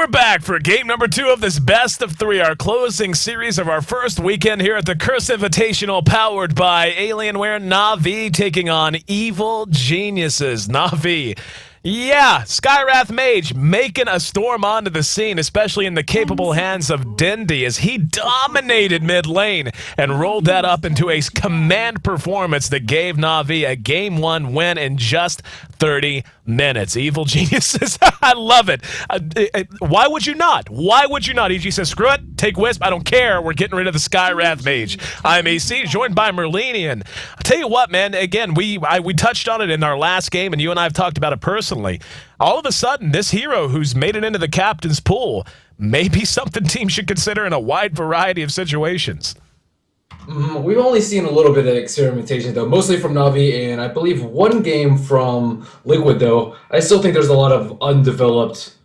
we're back for game number 2 of this best of 3, our closing series of our first weekend here at the Curse Invitational, powered by Alienware. NaVi taking on Evil Geniuses. NaVi. Yeah, Skywrath Mage making a storm onto the scene, especially in the capable hands of Dindy, as he dominated mid lane and rolled that up into a command performance that gave NaVi a Game 1 win in just 30 minutes. Evil Geniuses, I love it. Why would you not? Why would you not? EG says, screw it, take Wisp, I don't care, we're getting rid of the Skywrath Mage. I'm AC, joined by Merlinian. I'll tell you what, man, again, we touched on it in our last game, and you and I have talked about it personally. All of a sudden, this hero who's made it into the captain's pool may be something teams should consider in a wide variety of situations. We've only seen a little bit of experimentation, though, mostly from NaVi, and I believe one game from Liquid, though. I still think there's a lot of undeveloped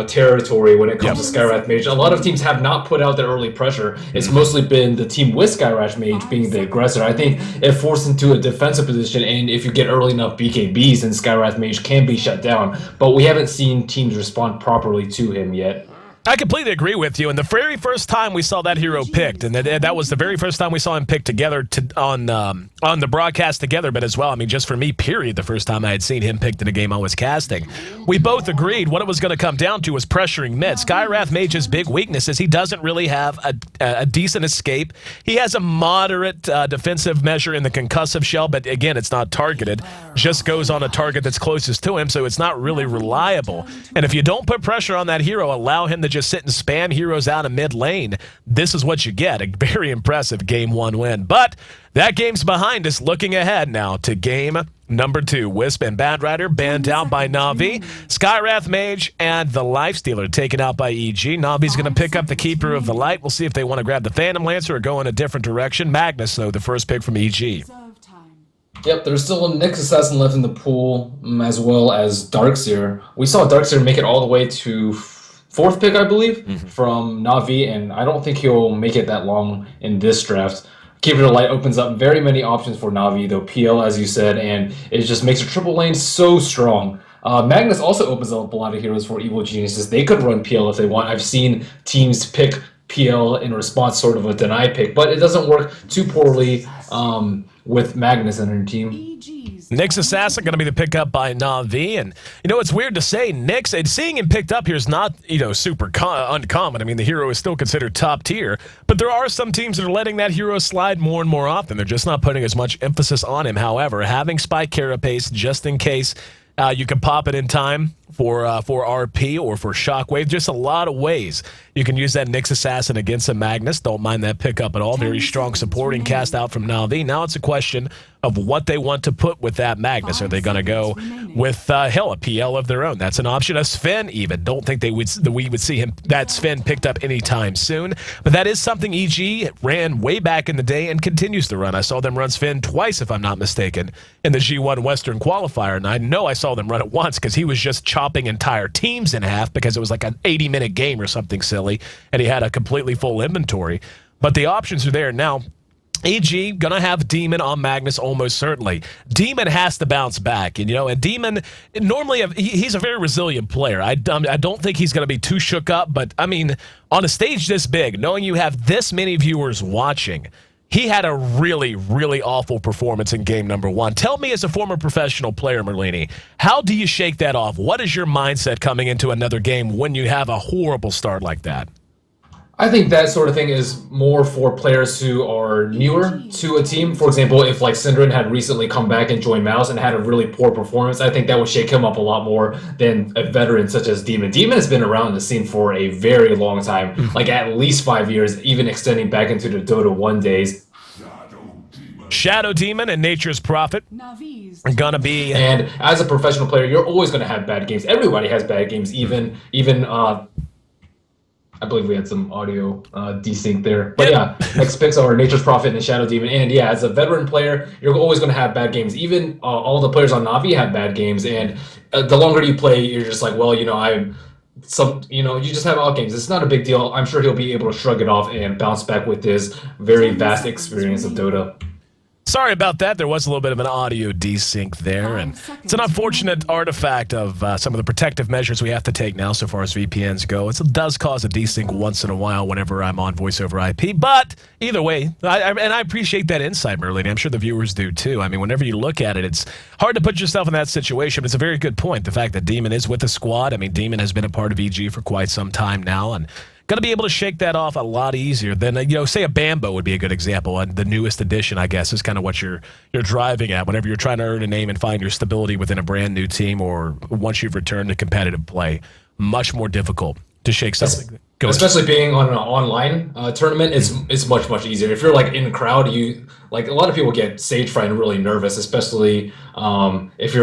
territory when it comes to Skywrath Mage. A lot of teams have not put out their early pressure. It's mostly been the team with Skywrath Mage being the aggressor. I think it forced into a defensive position, and if you get early enough BKBs, then Skywrath Mage can be shut down. But we haven't seen teams respond properly to him yet. I completely agree with you. And the very first time we saw that hero picked, and that was the very first time we saw him picked together on the broadcast together, but as well, I mean, just for me, period, the first time I had seen him picked in a game I was casting. We both agreed what it was going to come down to was pressuring mid. Skywrath Mage's big weakness is he doesn't really have a decent escape. He has a moderate defensive measure in the concussive shell, but again, it's not targeted. Just goes on a target that's closest to him, so it's not really reliable. And if you don't put pressure on that hero, allow him to just sit and spam heroes out of mid lane, this is what you get. A very impressive Game 1 win. But that game's behind us. Looking ahead now to game number 2. Wisp and Bad Rider banned out by NaVi. Skywrath Mage and the Lifestealer taken out by EG. NaVi's going to pick up the Keeper of the Light. We'll see if they want to grab the Phantom Lancer or go in a different direction. Magnus, though, the first pick from EG. Yep, there's still a Nyx Assassin left in the pool, as well as Darkseer. We saw Darkseer make it all the way to 4th pick, I believe, from NaVi, and I don't think he'll make it that long in this draft. Keeper of the Light opens up very many options for NaVi, though PL, as you said, and it just makes a triple lane so strong. Magnus also opens up a lot of heroes for Evil Geniuses. They could run PL if they want. I've seen teams pick PL in response, sort of a deny pick, but it doesn't work too poorly with Magnus and her team. Nyx Assassin going to be the pickup by NaVi, and you know it's weird to say Nyx, and seeing him picked up here is not super uncommon. I mean, the hero is still considered top tier, but there are some teams that are letting that hero slide more and more often. They're just not putting as much emphasis on him. However, having Spike Carapace just in case you can pop it in time for RP or for Shockwave, just a lot of ways you can use that Nyx Assassin against a Magnus. Don't mind that pickup at all. Very strong supporting cast out from NaVi. Now it's a question of what they want to put with that Magnus. Are they going to go with hell, a PL of their own? That's an option. A Sven even. Don't think we would see him that Sven picked up anytime soon. But that is something EG ran way back in the day and continues to run. I saw them run Sven twice, if I'm not mistaken, in the G1 Western qualifier. And I know I saw them run it once because he was just chopping entire teams in half because it was like an 80-minute game or something silly, and he had a completely full inventory. But the options are there now. EG gonna have Demon on Magnus almost certainly. Demon has to bounce back, and Demon normally he's a very resilient player. I don't think he's gonna be too shook up, but I mean, on a stage this big, knowing you have this many viewers watching, he had a really, really awful performance in game number 1. Tell me, as a former professional player, Merlini, how do you shake that off? What is your mindset coming into another game when you have a horrible start like that? I think that sort of thing is more for players who are newer to a team. For example, if like Synderen had recently come back and joined Mouse and had a really poor performance, I think that would shake him up a lot more than a veteran such as Demon. Demon has been around the scene for a very long time, like at least 5 years, even extending back into the Dota 1 days. Shadow Demon and Nature's Prophet are gonna be... And as a professional player, you're always going to have bad games. Everybody has bad games, even I believe we had some audio desync there. But yeah, next picks are Nature's Prophet and Shadow Demon. And yeah, as a veteran player, you're always going to have bad games. Even all the players on NaVi have bad games. And the longer you play, you're just like, well, you just have out games. It's not a big deal. I'm sure he'll be able to shrug it off and bounce back with his very vast experience of Dota. Sorry about that. There was a little bit of an audio desync there, and it's an unfortunate artifact of some of the protective measures we have to take now so far as VPNs go. It does cause a desync once in a while whenever I'm on voice over IP, but either way, I appreciate that insight, Merlin. I'm sure the viewers do too. I mean, whenever you look at it, it's hard to put yourself in that situation, but it's a very good point. The fact that Demon is with the squad, I mean, Demon has been a part of EG for quite some time now, and going to be able to shake that off a lot easier than, say a Bambo would be a good example. And the newest addition, I guess, is kind of what you're driving at whenever you're trying to earn a name and find your stability within a brand new team or once you've returned to competitive play. Much more difficult to shake something. Especially being on an online tournament, it's much easier. If you're like in a crowd, a lot of people get stage fright and really nervous, especially if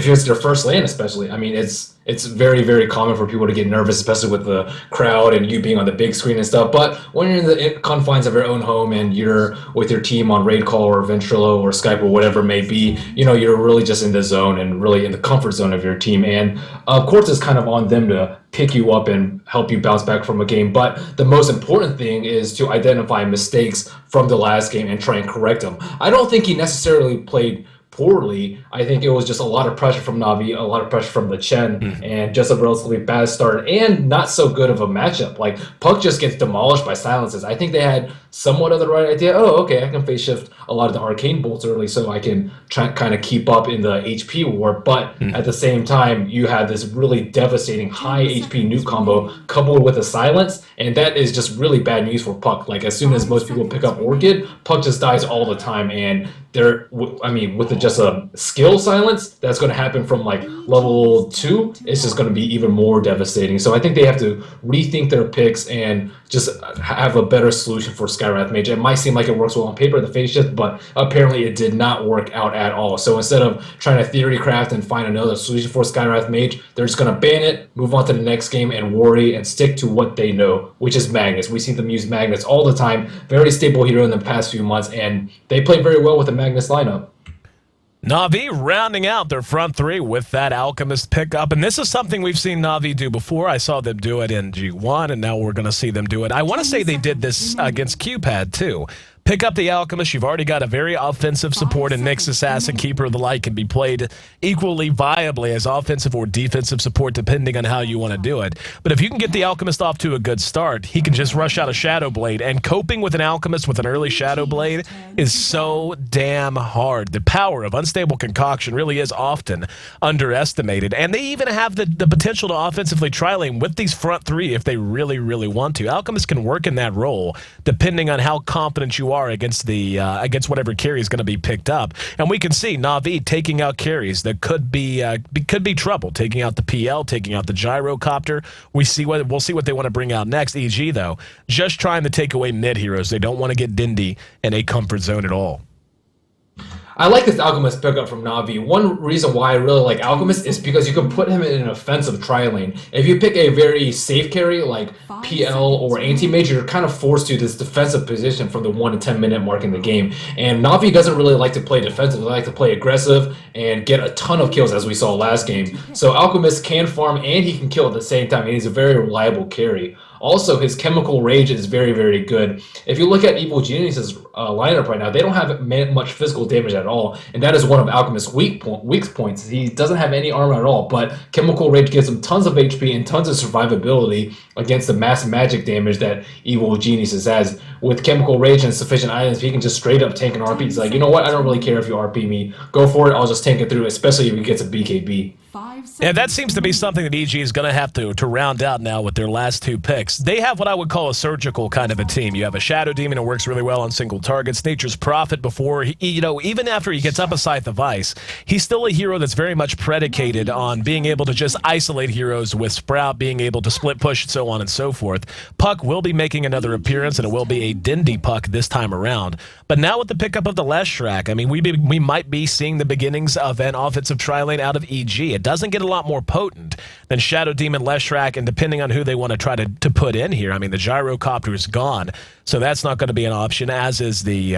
it's their first lane. Especially, I mean, it's very common for people to get nervous, especially with the crowd and you being on the big screen and stuff. But when you're in the confines of your own home and you're with your team on raid call or Ventrilo or Skype or whatever it may be, you're really just in the zone and really in the comfort zone of your team. And of course, it's kind of on them to pick you up and help you bounce back from a game. But the most important thing is to identify mistakes from the last game and try and correct them. I don't think he necessarily played poorly. I think it was just a lot of pressure from NaVi, a lot of pressure from the Chen, and just a relatively bad start and not so good of a matchup. Like, Puck just gets demolished by silences. I think they had somewhat of the right idea. Oh, okay, I can phase shift a lot of the arcane bolts early so I can try kind of keep up in the HP war. But at the same time, you have this really devastating high HP nuke combo coupled with a silence, and that is just really bad news for Puck. Like, as soon as most people pick up Orchid, Puck just dies all the time, and with just a skill silence that's going to happen from like level 2, it's just going to be even more devastating. So I think they have to rethink their picks and just have a better solution for Skywrath Mage. It might seem like it works well on paper, the phase shift, but apparently it did not work out at all. So instead of trying to theory craft and find another solution for Skywrath Mage, they're just going to ban it, move on to the next game, and worry and stick to what they know, which is Magnus. We see them use Magnus all the time. Very stable hero in the past few months, and they play very well with the Magnus lineup. NaVi rounding out their front three with that Alchemist pickup. And this is something we've seen NaVi do before. I saw them do it in G1, and now we're going to see them do it. I want to say they did this against QPad, too. Pick up the Alchemist. You've already got a very offensive support in Nyx Assassin. Keeper of the Light can be played equally viably as offensive or defensive support depending on how you want to do it. But if you can get the Alchemist off to a good start, he can just rush out a Shadow Blade. And coping with an Alchemist with an early Shadow Blade is so damn hard. The power of Unstable Concoction really is often underestimated. And they even have the potential to offensively tri-lane with these front three if they really want to. Alchemist can work in that role depending on how confident you are against whatever carry is going to be picked up. And we can see NaVi taking out carries that could be trouble, taking out the PL, taking out the gyrocopter. We'll see what they want to bring out next. EG though, just trying to take away mid heroes. They don't want to get Dindy in a comfort zone at all. I like this Alchemist pickup from NaVi. One reason why I really like Alchemist is because you can put him in an offensive tri-lane. If you pick a very safe carry like PL or Anti-Mage, you're kind of forced to this defensive position from the 1 to 10 minute mark in the game. And NaVi doesn't really like to play defensive. They like to play aggressive and get a ton of kills as we saw last game. So Alchemist can farm and he can kill at the same time, and he's a very reliable carry. Also, his Chemical Rage is very good. If you look at Evil Genius's lineup right now, they don't have much physical damage at all, and that is one of Alchemist's weak points. He doesn't have any armor at all, but Chemical Rage gives him tons of HP and tons of survivability against the mass magic damage that Evil Genius has. With Chemical Rage and sufficient items, he can just straight up tank an RP. He's like, you know what, I don't really care if you RP me. Go for it, I'll just tank it through, especially if he gets a BKB. Yeah, that seems to be something that EG is going to have to round out now with their last two picks. They have what I would call a surgical kind of a team. You have a Shadow Demon that works really well on single targets. Nature's Prophet before, even after he gets up a Scythe of Ice, he's still a hero that's very much predicated on being able to just isolate heroes with Sprout, being able to split push, so on and so forth. Puck will be making another appearance, and it will be a Dindy Puck this time around. But now with the pickup of the Leshrac, I mean, we might be seeing the beginnings of an offensive tri-lane out of EG. It doesn't get a lot more potent than Shadow Demon, Leshrac, and depending on who they want to try to put in here. I mean, the Gyrocopter is gone, so that's not going to be an option, as is the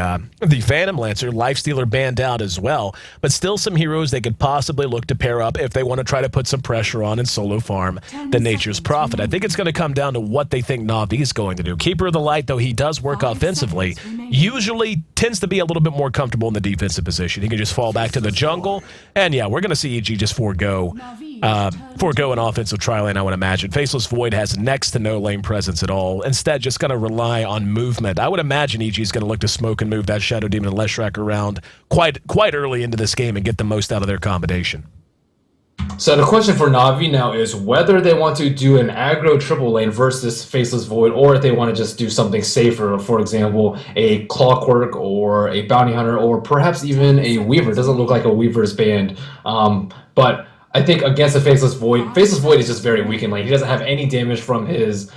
Phantom Lancer. Lifestealer banned out as well, but still some heroes they could possibly look to pair up if they want to try to put some pressure on and solo farm the Nature's Prophet. I think it's going to come down to what they think NaVi is going to do. Keeper of the Light, though, he does work offensively, usually tends to be a little bit more comfortable in the defensive position. He can just fall back to the jungle. And yeah, we're going to see EG just forego an offensive try lane, I would imagine. Faceless Void has next to no lane presence at all. Instead, just going to rely on movement. I would imagine EG is going to look to smoke and move that Shadow Demon and Leshrac around quite early into this game and get the most out of their combination. So the question for NaVi now is whether they want to do an aggro triple lane versus Faceless Void, or if they want to just do something safer, for example, a Clockwork or a Bounty Hunter, or perhaps even a Weaver. It doesn't look like a Weaver's banned, but I think against the Faceless Void is just very weak in lane. He doesn't have any damage from his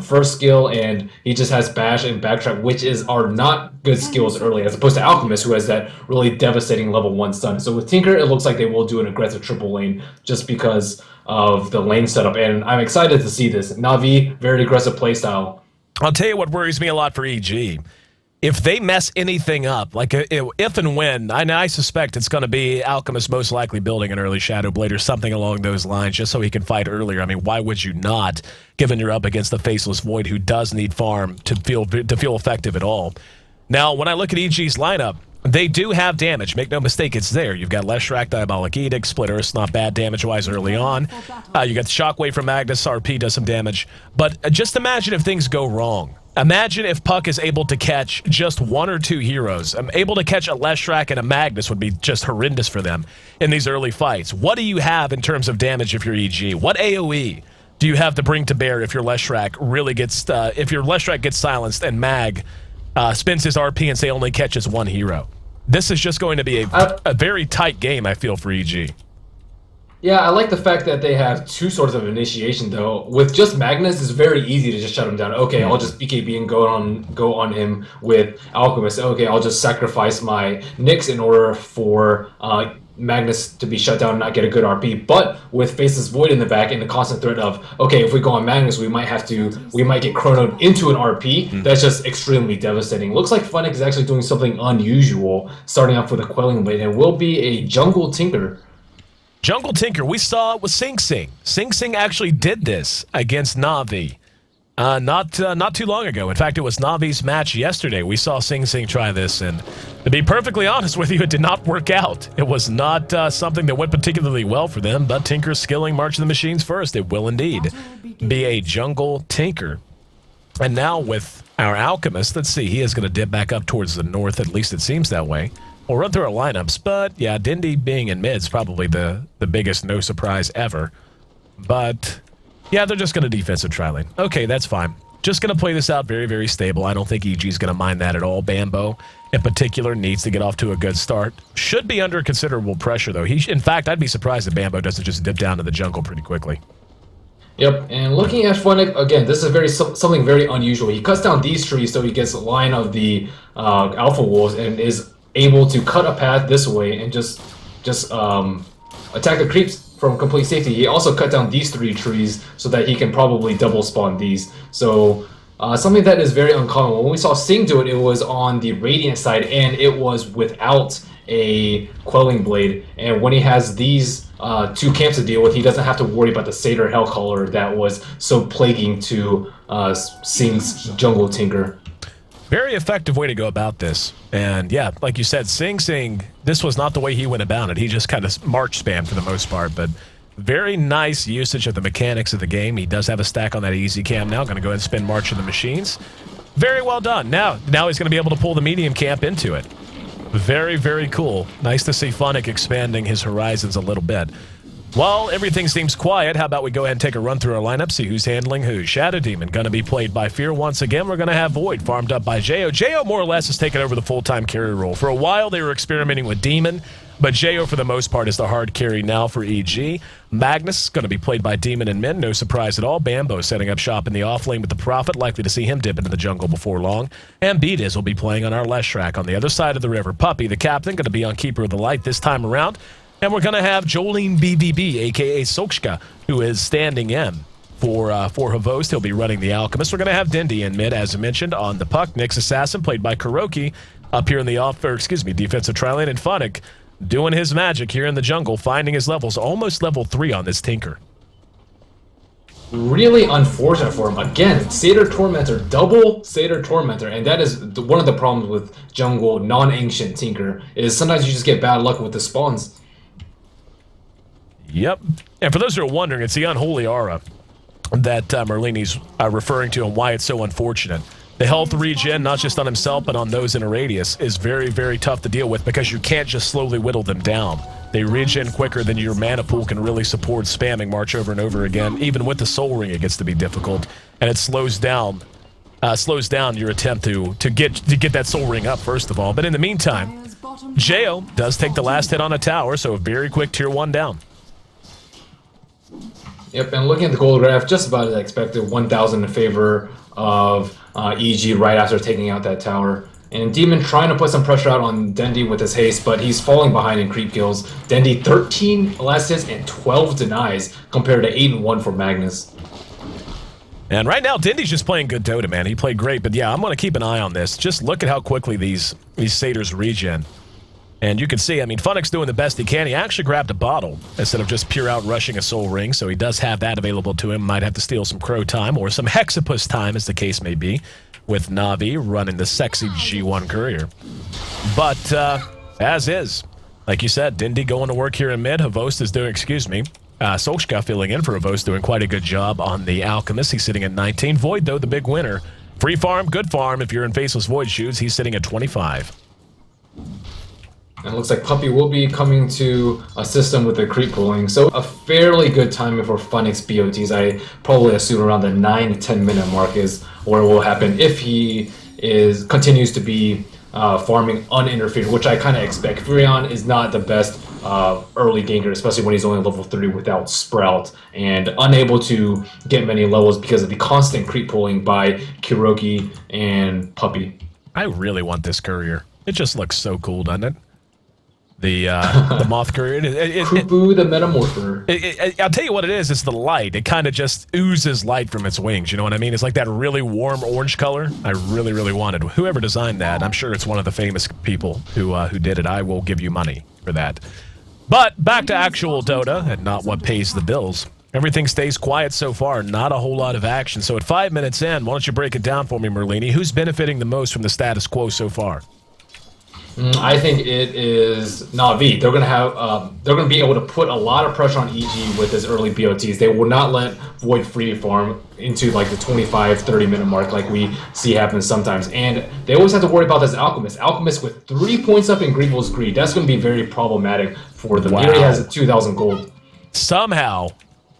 first skill, and he just has Bash and Backtrack, which are not good skills early, as opposed to Alchemist, who has that really devastating level 1 stun. So with Tinker, it looks like they will do an aggressive triple lane just because of the lane setup, and I'm excited to see this. NaVi, very aggressive playstyle. I'll tell you what worries me a lot for EG. If they mess anything up, like if and when, I suspect it's going to be Alchemist most likely building an early Shadow Blade or something along those lines just so he can fight earlier. I mean, why would you not, given you're up against the Faceless Void who does need farm to feel effective at all? Now, when I look at EG's lineup, they do have damage. Make no mistake, it's there. You've got Leshrac, Diabolic Edict, Split Earth, not bad damage-wise early on. You got the Shockwave from Magnus, RP does some damage. But just imagine if things go wrong. Imagine if Puck is able to catch just 1 or 2 heroes. Able to catch a Leshrac and a Magnus would be just horrendous for them in these early fights. What do you have in terms of damage if you're EG? What AoE do you have to bring to bear if your Leshrac really gets silenced and Mag spends his RP and say only catches 1 hero? This is just going to be a very tight game, I feel, for EG. Yeah, I like the fact that they have 2 sorts of initiation, though. With just Magnus, it's very easy to just shut him down. Okay, I'll just BKB and go on him with Alchemist. Okay, I'll just sacrifice my Nyx in order for Magnus to be shut down and not get a good RP. But with Faceless Void in the back and the constant threat of, okay, if we go on Magnus, we might get chronoed into an RP. That's just extremely devastating. Looks like Funnick is actually doing something unusual, starting off with a Quelling Blade, and will be a Jungle Tinker. Jungle Tinker, we saw it with Sing Sing. Sing Sing actually did this against NaVi not too long ago. In fact, it was NaVi's match yesterday. We saw Sing Sing try this, and to be perfectly honest with you, it did not work out. It was not something that went particularly well for them, but Tinker's skilling March of the Machines first. It will indeed be a Jungle Tinker. And now with our Alchemist, let's see, he is going to dip back up towards the north, at least it seems that way. We'll run through our lineups, but yeah, Dindy being in mid is probably the biggest no surprise ever. But yeah, they're just going to defensive try lane. Okay, that's fine. Just going to play this out very, very stable. I don't think EG is going to mind that at all. Bambo, in particular, needs to get off to a good start. Should be under considerable pressure, though. In fact, I'd be surprised if Bambo doesn't just dip down to the jungle pretty quickly. Yep, and looking at Funnick, again, this is something very unusual. He cuts down these trees so he gets a line of the Alpha Wolves and is able to cut a path this way and just attack the creeps from complete safety. He also cut down these 3 trees so that he can probably double spawn these. So something that is very uncommon. When we saw Sing do it, it was on the Radiant side and it was without a Quelling Blade. And when he has these 2 camps to deal with, he doesn't have to worry about the Satyr Hellcaller that was so plaguing to Sing's Jungle Tinker. Very effective way to go about this. And yeah, like you said, Sing Sing, this was not the way he went about it. He just kind of march spammed for the most part, but very nice usage of the mechanics of the game. He does have a stack on that easy cam now. Going to go ahead and spin March of the Machines. Very well done. Now he's going to be able to pull the medium camp into it. Very, very cool. Nice to see Funnick expanding his horizons a little bit. While everything seems quiet, how about we go ahead and take a run through our lineup, see who's handling who. Shadow Demon going to be played by Fear once again. We're going to have Void farmed up by Jo. Jo more or less has taken over the full-time carry role. For a while, they were experimenting with Demon, but Jo for the most part is the hard carry now for EG. Magnus going to be played by Demon and Min, no surprise at all. Bambo setting up shop in the off lane with the Prophet, likely to see him dip into the jungle before long. And Beatiz will be playing on our Leshrac on the other side of the river. Puppy, the captain, going to be on Keeper of the Light this time around. And we're going to have Jolene BVB, a.k.a. Sokshka, who is standing in for Havost. He'll be running the Alchemist. We're going to have Dindy in mid, as I mentioned, on the Puck. Nyx Assassin, played by Kuroki, up here in the defensive tri lane. And Funnick doing his magic here in the jungle, finding his levels, almost level 3 on this Tinker. really unfortunate for him. Again, Satyr Tormentor, double Satyr Tormentor, and that is one of the problems with jungle non-ancient Tinker, is sometimes you just get bad luck with the spawns. Yep. And for those who are wondering, it's the Unholy Aura that Merlini's referring to and why it's so unfortunate. The health regen, not just on himself, but on those in a radius, is very, very tough to deal with because you can't just slowly whittle them down. They regen quicker than your mana pool can really support spamming March over and over again. Even with the Soul Ring, it gets to be difficult, and it slows down your attempt to get that Soul Ring up, first of all. But in the meantime, Jo does take the last hit on a tower, so a very quick tier 1 down. Yep, and looking at the gold graph, just about as I expected, 1,000 in favor of EG right after taking out that tower. And Demon trying to put some pressure out on Dendi with his haste, but he's falling behind in creep kills. Dendi 13 last hits and 12 denies compared to 8 and 1 for Magnus. And right now, Dendi's just playing good Dota, man. He played great, but yeah, I'm going to keep an eye on this. Just look at how quickly these satyrs regen. And you can see, I mean, Funnick's doing the best he can. He actually grabbed a bottle instead of just pure out rushing a Soul Ring, so he does have that available to him. Might have to steal some Crow time or some Hexapus time, as the case may be, with NaVi running the sexy G1 courier. But as is, like you said, Dendi going to work here in mid. Havost is doing, Solskjaer filling in for Havost, doing quite a good job on the Alchemist. He's sitting at 19. Void, though, the big winner. Free farm, good farm if you're in Faceless Void shoes. He's sitting at 25. And it looks like Puppey will be coming to assist him with the creep pooling. So a fairly good timing for Funnick's BOTs. I probably assume around the 9 to 10 minute mark is where it will happen if he continues to be farming uninterfered, which I kind of expect. Furion is not the best early ganker, especially when he's only level 3 without Sprout, and unable to get many levels because of the constant creep pulling by Kiroki and Puppey. I really want this courier. It just looks so cool, doesn't it? The Moth Courier. Kupu the Metamorpher. I'll tell you what it is. It's the light. It kind of just oozes light from its wings. You know what I mean? It's like that really warm orange color. I really, really wanted. Whoever designed that, I'm sure it's one of the famous people who did it. I will give you money for that. But back to actual Dota and not what pays the bills. Everything stays quiet so far. Not a whole lot of action. So at 5 minutes in, why don't you break it down for me, Merlini? Who's benefiting the most from the status quo so far? I think it is NaVi. They're gonna be able to put a lot of pressure on EG with his early BOTs. They will not let Void free farm into like the 25-30 minute mark like we see happen sometimes. And they always have to worry about this Alchemist. Alchemist with 3 points up in Grieval's Greed. That's gonna be very problematic for them. Wow. He already has a 2,000 gold. Somehow.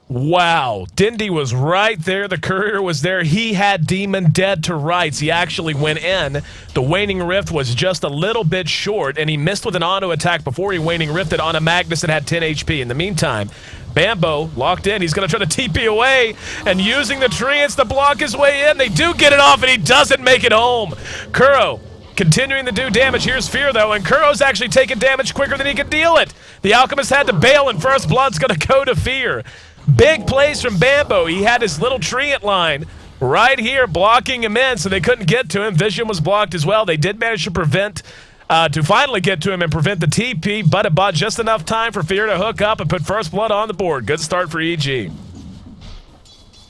Wow, Dendi was right there. The courier was there. He had Demon dead to rights. He actually went in. The Waning Rift was just a little bit short, and he missed with an auto attack before he Waning Rifted on a Magnus that had 10 HP. In the meantime, Bambo locked in. He's going to try to TP away, and using the treants to block his way in. They do get it off, and he doesn't make it home. Kuro continuing to do damage. Here's Fear, though, and Kuro's actually taking damage quicker than he can deal it. The Alchemist had to bail, and First Blood's going to go to Fear. Big plays from Bambo. He had his little treant line right here blocking him in, so they couldn't get to him. Vision was blocked as well. They did manage to finally get to him and prevent the TP, but it bought just enough time for Fear to hook up and put First Blood on the board. Good start for EG.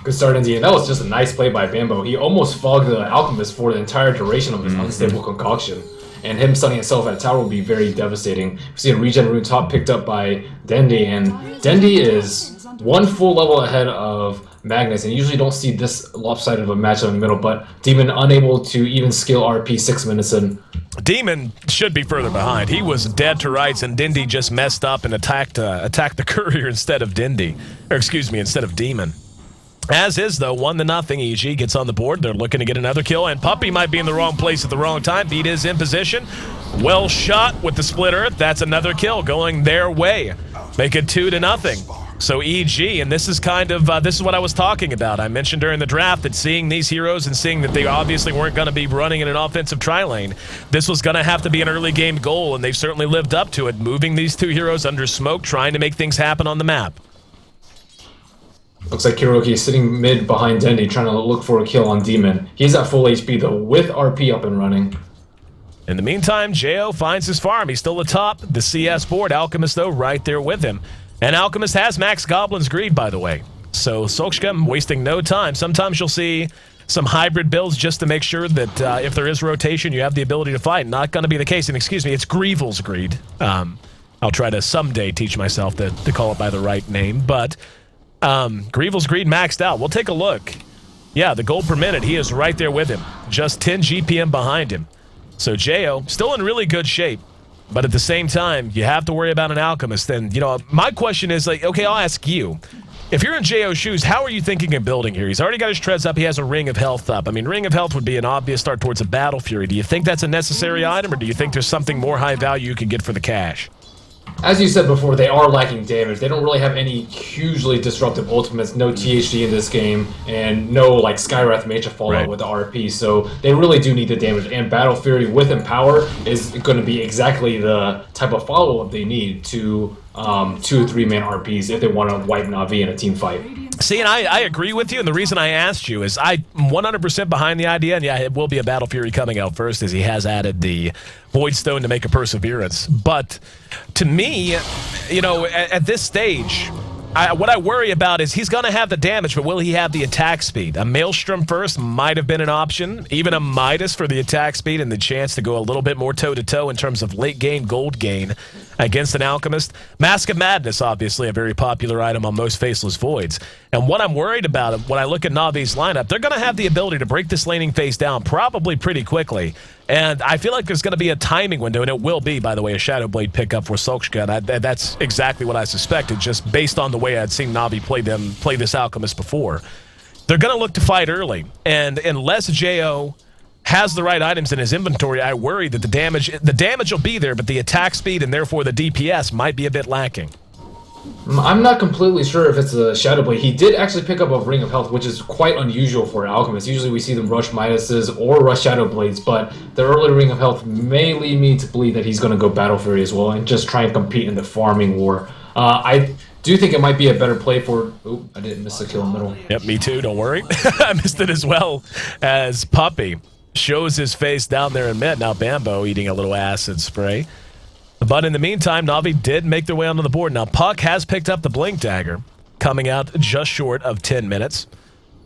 Good start indeed. That was just a nice play by Bambo. He almost fogged the Alchemist for the entire duration of his unstable concoction. And him stunning himself at a tower will be very devastating. We see a regen rune top picked up by Dendi, and Dendi is 1 full level ahead of Magnus, and you usually don't see this lopsided of a matchup in the middle, but Demon unable to even skill RP 6 minutes in. Demon should be further behind. He was dead to rights, and Dendi just messed up and attacked the courier instead of instead of Demon. As is, though, 1-0. EG gets on the board. They're looking to get another kill, and Puppey might be in the wrong place at the wrong time. Beat is in position. Well shot with the split earth. That's another kill going their way. Make it 2-0. So EG, and this is this is what I was talking about. I mentioned during the draft that seeing these heroes and seeing that they obviously weren't going to be running in an offensive tri-lane, this was going to have to be an early game goal, and they've certainly lived up to it, moving these 2 heroes under smoke, trying to make things happen on the map. Looks like Kiroki is sitting mid behind Dendi, trying to look for a kill on Demon. He's at full HP, though, with RP up and running. In the meantime, Jo finds his farm. He's still atop the CS board. Alchemist, though, right there with him. And Alchemist has max Goblin's Greed, by the way. So Solskjaer wasting no time. Sometimes you'll see some hybrid builds just to make sure that if there is rotation, you have the ability to fight. Not going to be the case. And excuse me, it's Greevil's Greed. I'll try to someday teach myself to call it by the right name. But Greevil's Greed maxed out. We'll take a look. Yeah, the gold per minute, he is right there with him. Just 10 GPM behind him. So Jo still in really good shape. But at the same time, you have to worry about an Alchemist. And, my question is, okay, I'll ask you. If you're in Jo's shoes, how are you thinking of building here? He's already got his treads up. He has a Ring of Health up. I mean, Ring of Health would be an obvious start towards a Battle Fury. Do you think that's a necessary item, or do you think there's something more high value you can get for the cash? As you said before, they are lacking damage. They don't really have any hugely disruptive ultimates, no THD in this game, and no Skywrath Mage Fallout with the RP, so they really do need the damage. And Battle Fury with Empower is going to be exactly the type of follow-up they need to 2 or 3 man RPs if they want to wipe Na'Vi in a team fight. See, and I agree with you, and the reason I asked you is I'm 100% behind the idea, and yeah, it will be a Battle Fury coming out first, as he has added the Void Stone to make a Perseverance. But to me, at this stage, what I worry about is he's going to have the damage, but will he have the attack speed? A Maelstrom first might have been an option, even a Midas for the attack speed and the chance to go a little bit more toe-to-toe in terms of late-game gold gain against an Alchemist. Mask of Madness, obviously, a very popular item on most Faceless Voids. And what I'm worried about when I look at Navi's lineup, they're going to have the ability to break this laning phase down probably pretty quickly. And I feel like there's going to be a timing window, and it will be, by the way, a Shadowblade pickup for Solskjaer. That's exactly what I suspected, just based on the way I'd seen Navi play this Alchemist before. They're going to look to fight early, and unless Jo has the right items in his inventory, I worry that the damage will be there, but the attack speed and therefore the DPS might be a bit lacking. I'm not completely sure if it's a Shadowblade. He did actually pick up a Ring of Health, which is quite unusual for Alchemists. Usually we see them rush Midases or rush Shadowblades, but the early Ring of Health may lead me to believe that he's going to go Battle Fury as well and just try and compete in the farming war. I do think it might be a better play for... Oop, I didn't miss a kill in the middle. Yep, me too, don't worry. I missed it as well as Puppy shows his face down there in mid. Now Bambo eating a little acid spray. But in the meantime, Na'Vi did make their way onto the board. Now, Puck has picked up the Blink Dagger, coming out just short of 10 minutes.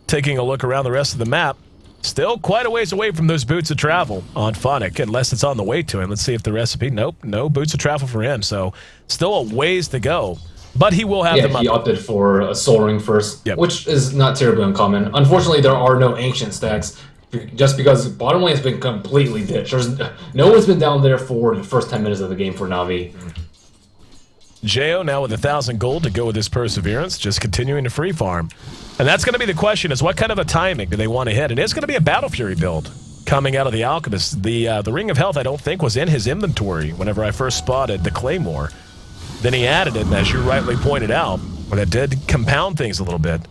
Taking a look around the rest of the map, still quite a ways away from those boots of travel on Phonic, unless it's on the way to him. Let's see if the recipe... Nope, no boots of travel for him, so still a ways to go. But he will have them up. He opted for a Soul Ring first, which is not terribly uncommon. Unfortunately, there are no Ancient stats, just because bottom lane has been completely ditched. No one's been down there for the first 10 minutes of the game for Na'Vi. Jo now with 1,000 gold to go with his Perseverance, just continuing to free farm. And that's going to be the question, is what kind of a timing do they want to hit? It is going to be a Battle Fury build coming out of the Alchemist. The Ring of Health I don't think was in his inventory whenever I first spotted the Claymore. Then he added it, and as you rightly pointed out, that did compound things a little bit.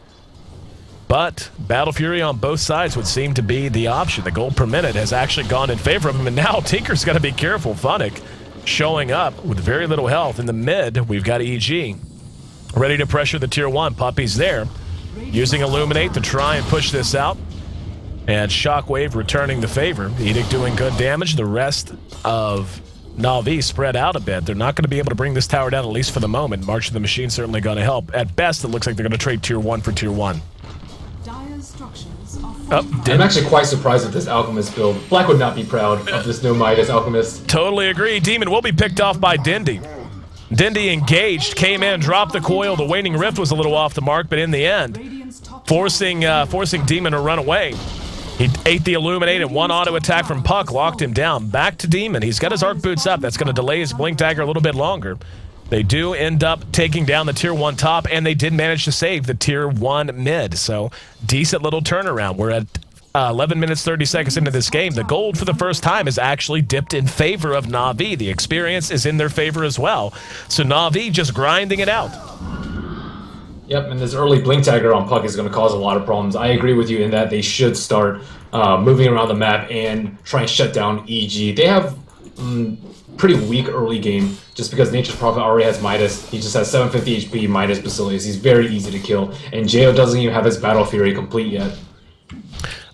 But Battle Fury on both sides would seem to be the option. The gold per minute has actually gone in favor of him, and now Tinker's got to be careful. Phonic showing up with very little health. In the mid, we've got EG ready to pressure the tier 1. Puppy's there, using Illuminate to try and push this out. And Shockwave returning the favor. Edict doing good damage. The rest of Na'Vi spread out a bit. They're not going to be able to bring this tower down, at least for the moment. March of the Machine certainly going to help. At best, it looks like they're going to trade tier 1 for tier 1. I'm actually quite surprised at this Alchemist build. Black would not be proud of this no Midas Alchemist. Totally agree. Demon will be picked off by Dindy. Dindy engaged, came in, dropped the coil. The Waning Rift was a little off the mark, but in the end, forcing Demon to run away. He ate the Illuminate, and one auto attack from Puck locked him down. Back to Demon. He's got his Arc Boots up. That's going to delay his Blink Dagger a little bit longer. They do end up taking down the tier 1 top, and they did manage to save the tier 1 mid. So decent little turnaround. We're at 11 minutes 30 seconds into this game. The gold for the first time is actually dipped in favor of Na'Vi. The experience is in their favor as well. So Na'Vi just grinding it out. Yep, and this early Blink Dagger on Puck is going to cause a lot of problems. I agree with you in that they should start moving around the map and try and shut down EG. They have pretty weak early game just because Nature's Prophet already has Midas. He just has 750 HP Midas Basilius. He's very easy to kill, and Jo doesn't even have his Battle Fury complete yet.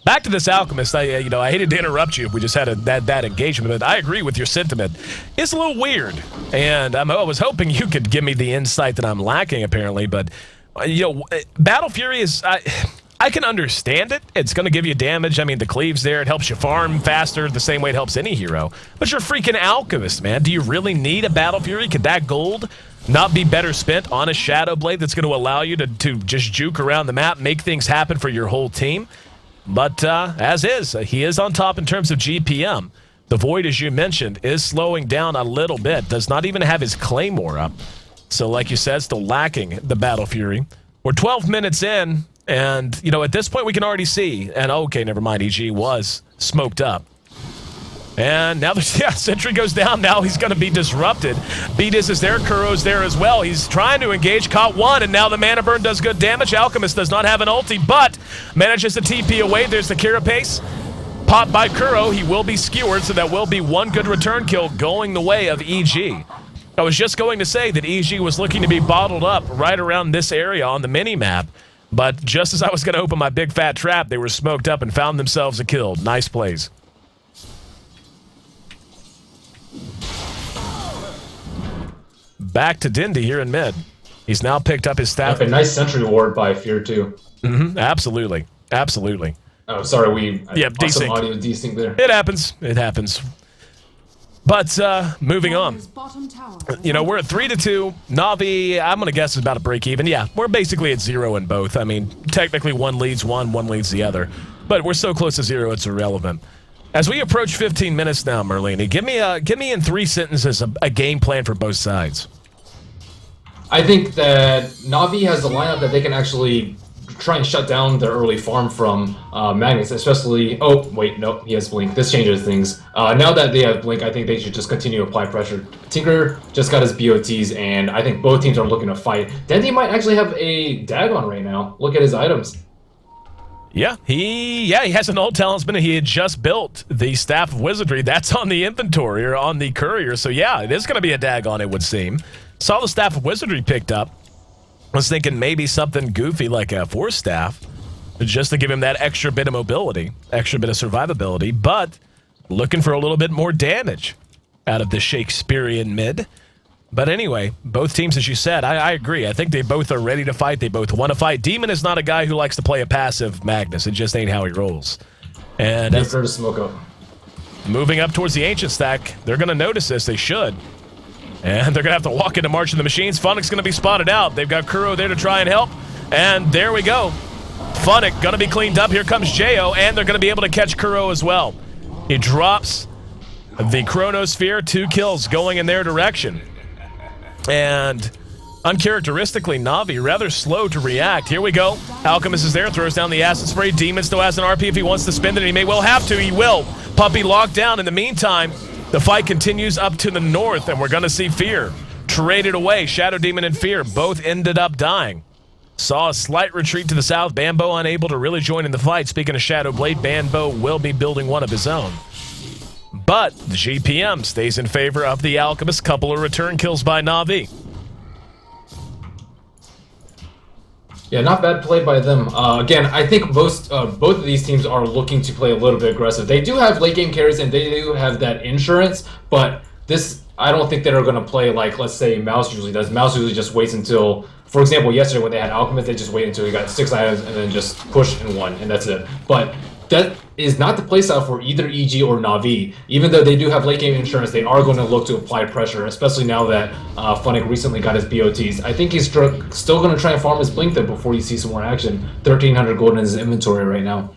Back to this Alchemist, I hated to interrupt you if we just had that engagement, but I agree with your sentiment. It's a little weird, and I was hoping you could give me the insight that I'm lacking, apparently, but Battle Fury is... I can understand it. It's going to give you damage. I mean, the cleave's there. It helps you farm faster the same way it helps any hero. But you're freaking Alchemist, man. Do you really need a Battle Fury? Could that gold not be better spent on a Shadow Blade that's going to allow you to just juke around the map, make things happen for your whole team? But as is, he is on top in terms of GPM. The Void, as you mentioned, is slowing down a little bit. Does not even have his Claymore up. So like you said, still lacking the Battle Fury. We're 12 minutes in. And, at this point we can already see, and okay, never mind, EG was smoked up. And now Sentry goes down, now he's going to be disrupted. Beatus is there, Kuro's there as well. He's trying to engage, caught one, and now the Mana Burn does good damage. Alchemist does not have an ulti, but manages to TP away. There's the Carapace. Popped by Kuro, he will be skewered, so that will be one good return kill going the way of EG. I was just going to say that EG was looking to be bottled up right around this area on the mini-map. But just as I was going to open my big fat trap, they were smoked up and found themselves a kill. Nice plays. Back to Dindy here in mid. He's now picked up his staff. A nice sentry ward by Fear too. Absolutely. Absolutely. Oh, sorry, desync. Some audio desync there. It happens. It happens. But moving on, we're at 3-2. NaVi, I'm going to guess, is about to break even. Yeah, we're basically at 0 in both. I mean, technically one leads one leads the other. But we're so close to 0, it's irrelevant. As we approach 15 minutes now, Merlini, give me in 3 sentences a game plan for both sides. I think that NaVi has the lineup that they can actually try and shut down their early farm from Magnus, especially... Oh, wait, no, he has Blink. This changes things. Now that they have Blink, I think they should just continue to apply pressure. Tinker just got his BOTs, and I think both teams are looking to fight. Dendy might actually have a Dagon right now. Look at his items. Yeah, he has an old talisman. He had just built the Staff of Wizardry. That's on the inventory, or on the courier. So yeah, it is going to be a Dagon, it would seem. Saw the Staff of Wizardry picked up. I was thinking maybe something goofy like a Force Staff, just to give him that extra bit of mobility, extra bit of survivability, but looking for a little bit more damage out of the Shakespearean mid. But anyway, both teams, as you said, I agree. I think they both are ready to fight. They both want to fight. Demon is not a guy who likes to play a passive Magnus. It just ain't how he rolls. And as to smoke up. Moving up towards the Ancient stack, they're going to notice this. They should. And they're going to have to walk into March of the Machines. Funnick's going to be spotted out. They've got Kuro there to try and help. And there we go. Funnick going to be cleaned up. Here comes Jo, and they're going to be able to catch Kuro as well. He drops the Chronosphere. 2 kills going in their direction. And uncharacteristically, NaVi rather slow to react. Here we go. Alchemist is there, throws down the acid spray. Demon still has an RP if he wants to spend it. He may well have to. He will. Puppy locked down. In the meantime, the fight continues up to the north, and we're going to see Fear traded away. Shadow Demon and Fear both ended up dying. Saw a slight retreat to the south. Bambo unable to really join in the fight. Speaking of Shadow Blade, Bambo will be building one of his own. But the GPM stays in favor of the Alchemist. Couple of return kills by NaVi. Yeah, not bad play by them. Again, I think both of these teams are looking to play a little bit aggressive. They do have late game carries and they do have that insurance, but this, I don't think they're going to play like, let's say, Mouse usually does. Mouse usually just waits until, for example, yesterday when they had Alchemist, they just wait until he got 6 items and then just push and 1, and that's it. But that is not the playstyle for either EG or NaVi. Even though they do have late game insurance, they are going to look to apply pressure, especially now that Funnick recently got his BOTs. I think he's still going to try and farm his Blink though before you see some more action. 1,300 gold in his inventory right now.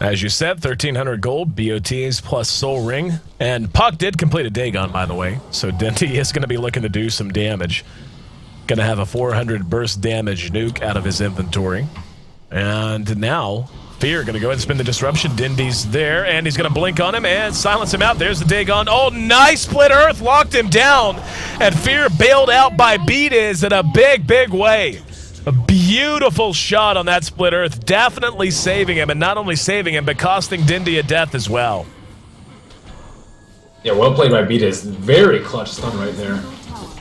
As you said, 1,300 gold, BOTs plus Soul Ring. And Puck did complete a Dagon, by the way, so Denty is going to be looking to do some damage. Going to have a 400 burst damage nuke out of his inventory. And now, Fear going to go ahead and spin the disruption. Dindy's there, and he's going to blink on him and silence him out. There's the Dagon. Oh, nice split earth, locked him down. And Fear bailed out by Beatiz in a big, big way. A beautiful shot on that split earth, definitely saving him, and not only saving him, but costing Dindy a death as well. Yeah, well played by Beatiz. Very clutch stun right there.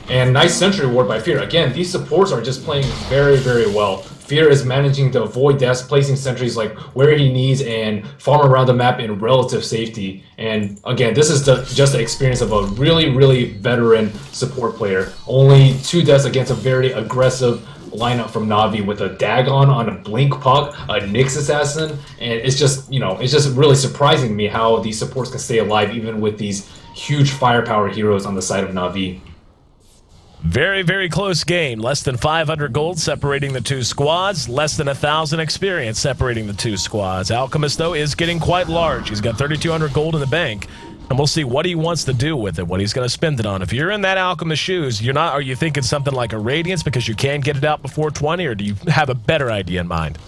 And nice sentry ward by Fear. Again, these supports are just playing very, very well. Fear is managing to avoid deaths, placing sentries like where he needs, and farm around the map in relative safety. And again, this is just the experience of a really, really veteran support player. Only 2 deaths against a very aggressive lineup from Navi with a Dagon on a Blink Puck, a Nyx Assassin, and it's just, it's just really surprising to me how these supports can stay alive even with these huge firepower heroes on the side of Navi. Very, very close game. Less than 500 gold separating the 2 squads. Less than 1,000 experience separating the 2 squads. Alchemist, though, is getting quite large. He's got 3,200 gold in the bank. And we'll see what he wants to do with it, what he's going to spend it on. If you're in that Alchemist shoes, are you thinking something like a Radiance because you can get it out before 20, or do you have a better idea in mind?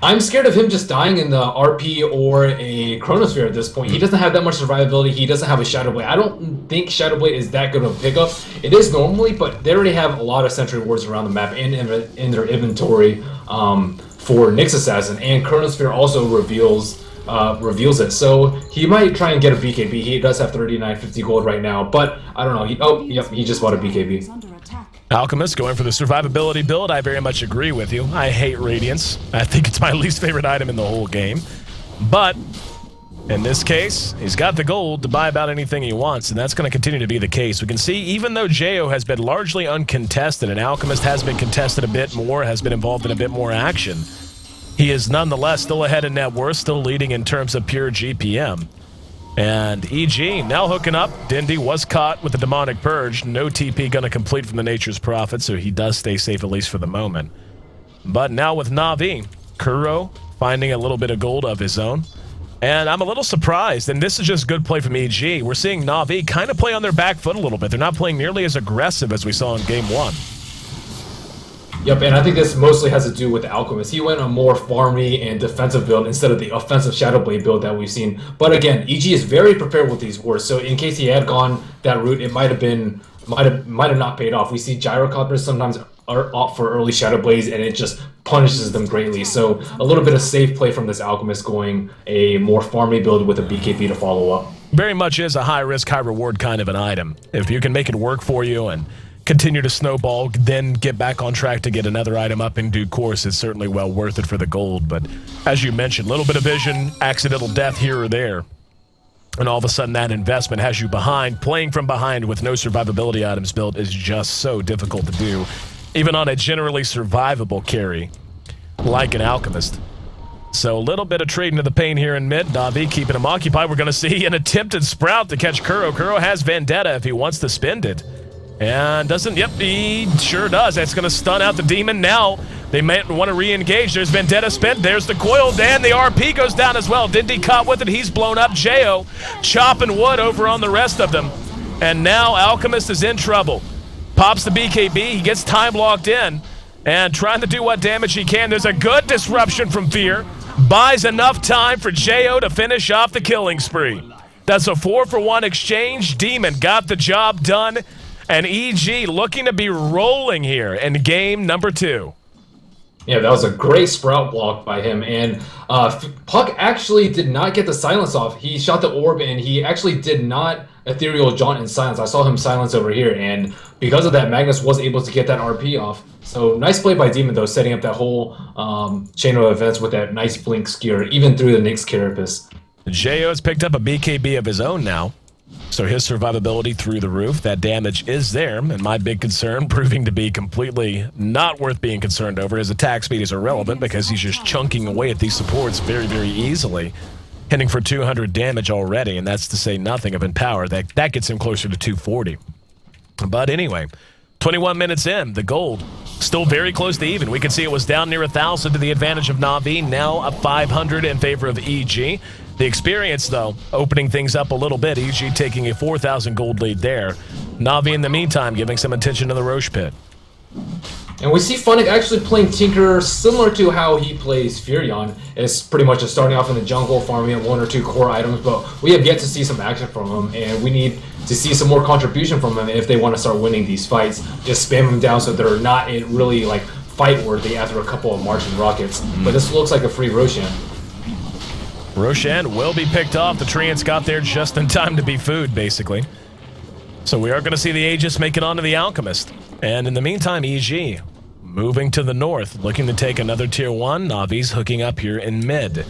I'm scared of him just dying in the RP or a Chronosphere at this point. He doesn't have that much survivability. He doesn't have a Shadow Blade. I don't think Shadow Blade is that good of a pickup. It is normally, but they already have a lot of Sentry Wards around the map and in their inventory for Nyx Assassin, and Chronosphere also reveals it. So he might try and get a BKB. He does have 3950 gold right now, but I don't know. He just bought a BKB. Alchemist going for the survivability build. I very much agree with you. I hate Radiance. I think it's my least favorite item in the whole game. But in this case, he's got the gold to buy about anything he wants, and that's going to continue to be the case. We can see even though Jo has been largely uncontested and Alchemist has been contested a bit more, has been involved in a bit more action, he is nonetheless still ahead in net worth, still leading in terms of pure GPM. And EG now hooking up. Dindy was caught with the Demonic Purge. No TP going to complete from the Nature's Prophet, so he does stay safe at least for the moment. But now with NaVi, Kuro finding a little bit of gold of his own. And I'm a little surprised, and this is just good play from EG. We're seeing NaVi kind of play on their back foot a little bit. They're not playing nearly as aggressive as we saw in Game 1. Yep, and I think this mostly has to do with the Alchemist. He went a more farmy and defensive build instead of the offensive Shadow Blade build that we've seen. But again, EG is very prepared with these wards, so in case he had gone that route, it might have not paid off. We see Gyrocopters sometimes are opt for early Shadow Blades, and it just punishes them greatly. So a little bit of safe play from this Alchemist, going a more farmy build with a BKB to follow up. Very much is a high-risk, high-reward kind of an item. If you can make it work for you and continue to snowball, then get back on track to get another item up in due course, it's certainly well worth it for the gold. But as you mentioned, a little bit of vision, accidental death here or there, and all of a sudden that investment has you behind. Playing from behind with no survivability items built is just so difficult to do, even on a generally survivable carry like an Alchemist. So a little bit of trading to the pain here in mid. NaVi keeping him occupied. We're going to see an attempted Sprout to catch Kuro. Kuro has Vendetta if he wants to spend it. And doesn't, yep, he sure does. That's going to stun out the demon. Now they might want to re-engage. There's Vendetta spent. There's the coil. Dan, the RP goes down as well. Dindy caught with it. He's blown up. Jo chopping wood over on the rest of them. And now Alchemist is in trouble. Pops the BKB. He gets time locked in and trying to do what damage he can. There's a good disruption from Fear. Buys enough time for Jo to finish off the killing spree. That's a 4-for-1 exchange. Demon got the job done. And EG looking to be rolling here in game number 2. Yeah, that was a great Sprout block by him. And Puck actually did not get the silence off. He shot the orb, and he actually did not Ethereal Jaunt in silence. I saw him silence over here, and because of that, Magnus was able to get that RP off. So nice play by Demon, though, setting up that whole chain of events with that nice Blink Skewer, even through the Nyx Carapace. Jo has picked up a BKB of his own now. So his survivability through the roof. That damage is there, and my big concern proving to be completely not worth being concerned over. His attack speed is irrelevant because he's just chunking away at these supports very, very easily, hitting for 200 damage already, and that's to say nothing of Empower. That gets him closer to 240. But anyway, 21 minutes in, the gold still very close to even. We can see it was down near 1,000 to the advantage of NaVi, now a 500 in favor of EG. The experience, though, opening things up a little bit. EG taking a 4,000 gold lead there. NaVi, in the meantime, giving some attention to the Roche Pit. And we see Funnick actually playing Tinker similar to how he plays Furion. It's pretty much just starting off in the jungle, farming 1 or 2 core items, but we have yet to see some action from him, and we need to see some more contribution from him if they want to start winning these fights. Just spam them down so they're not really like fight-worthy after a couple of Martian rockets. But this looks like a free Roshan. Roshan will be picked off. The Treants got there just in time to be food, basically. So we are going to see the Aegis make it onto the Alchemist. And in the meantime, EG moving to the north, looking to take another tier 1. NaVi's hooking up here in mid.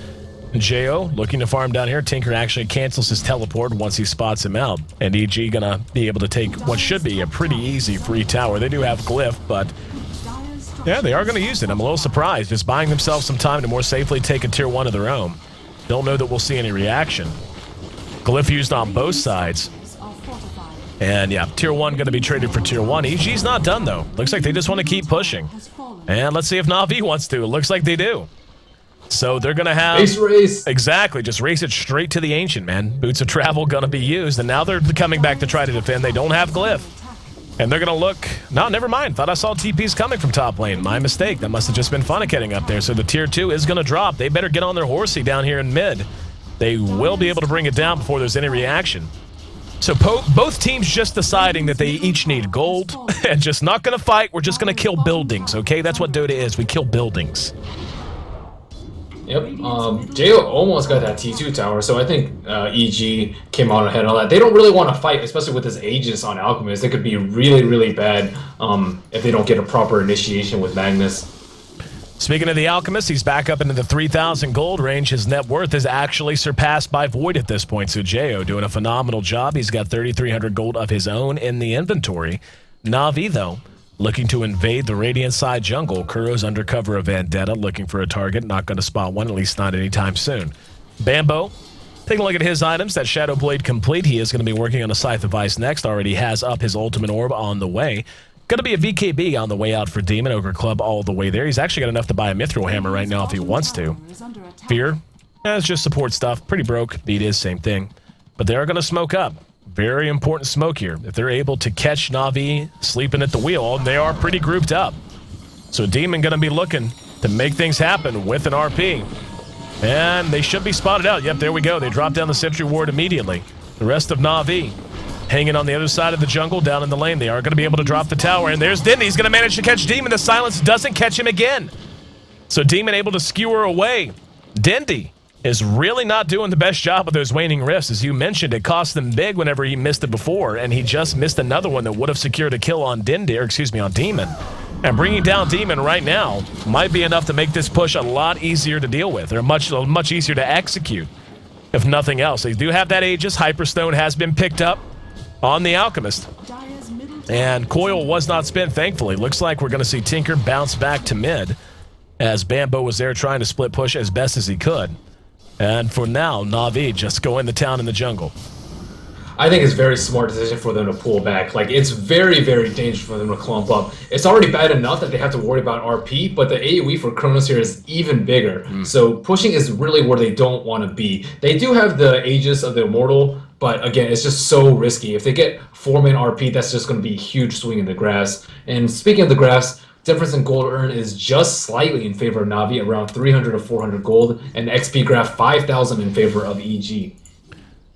Jo looking to farm down here. Tinker actually cancels his teleport once he spots him out. And EG gonna be able to take what should be a pretty easy free tower. They do have Glyph, but yeah, they are going to use it. I'm a little surprised. Just buying themselves some time to more safely take a tier 1 of their own. Don't know that we'll see any reaction. Glyph used on both sides. And yeah, tier 1 going to be traded for tier 1. EG's not done though. Looks like they just want to keep pushing. And let's see if NaVi wants to. It looks like they do. So they're going to have... Race. Exactly. Just race it straight to the Ancient, man. Boots of Travel going to be used. And now they're coming back to try to defend. They don't have Glyph. And they're going to look... No, never mind. Thought I saw TPs coming from top lane. My mistake. That must have just been Funnick heading up there. So the tier 2 is going to drop. They better get on their horsey down here in mid. They will be able to bring it down before there's any reaction. So both teams just deciding that they each need gold and just not going to fight. We're just going to kill buildings, okay? That's what Dota is. We kill buildings. Yep. Jo almost got that T2 tower, so I think EG came out ahead on that. They don't really want to fight, especially with this Aegis on Alchemist. It could be really, really bad if they don't get a proper initiation with Magnus. Speaking of the Alchemist, he's back up into the 3,000 gold range. His net worth is actually surpassed by Void at this point, so Jo doing a phenomenal job. He's got 3,300 gold of his own in the inventory. NaVi, though, looking to invade the Radiant side jungle. Kuro's under cover of Vendetta, looking for a target. Not going to spot one, at least not anytime soon. Bambo, taking a look at his items. That Shadow Blade complete. He is going to be working on a Scythe of Ice next. Already has up his Ultimate Orb on the way. Going to be a VKB on the way out for Demon. Ogre Club all the way there. He's actually got enough to buy a Mithril Hammer right now if he wants to. Fear, it's just support stuff. Pretty broke. Beat is, same thing. But they are going to smoke up. Very important smoke here. If they're able to catch NaVi sleeping at the wheel, they are pretty grouped up. So Demon going to be looking to make things happen with an RP. And they should be spotted out. Yep, there we go. They drop down the Sentry Ward immediately. The rest of NaVi hanging on the other side of the jungle down in the lane. They are going to be able to drop the tower. And there's Dindy. He's going to manage to catch Demon. The silence doesn't catch him again. So Demon able to skewer away. Dindy is really not doing the best job of those waning rifts. As you mentioned, it cost them big whenever he missed it before, and he just missed another one that would have secured a kill on on Demon. And bringing down Demon right now might be enough to make this push a lot easier to deal with, or much easier to execute, if nothing else. They do have that Aegis. Hyperstone has been picked up on the Alchemist. And Coil was not spent, thankfully. Looks like we're going to see Tinker bounce back to mid, as Bambo was there trying to split push as best as he could. And for now, NaVi just go into town in the jungle. I think it's a very smart decision for them to pull back. Like, it's very, very dangerous for them to clump up. It's already bad enough that they have to worry about RP, but the AoE for Kronos here is even bigger. So pushing is really where they don't want to be. They do have the Aegis of the Immortal, but again, it's just so risky. If they get 4-man RP, that's just going to be a huge swing in the grass. And speaking of the grass, difference in gold earn is just slightly in favor of NaVi, around 300 to 400 gold, and XP graph 5,000 in favor of EG.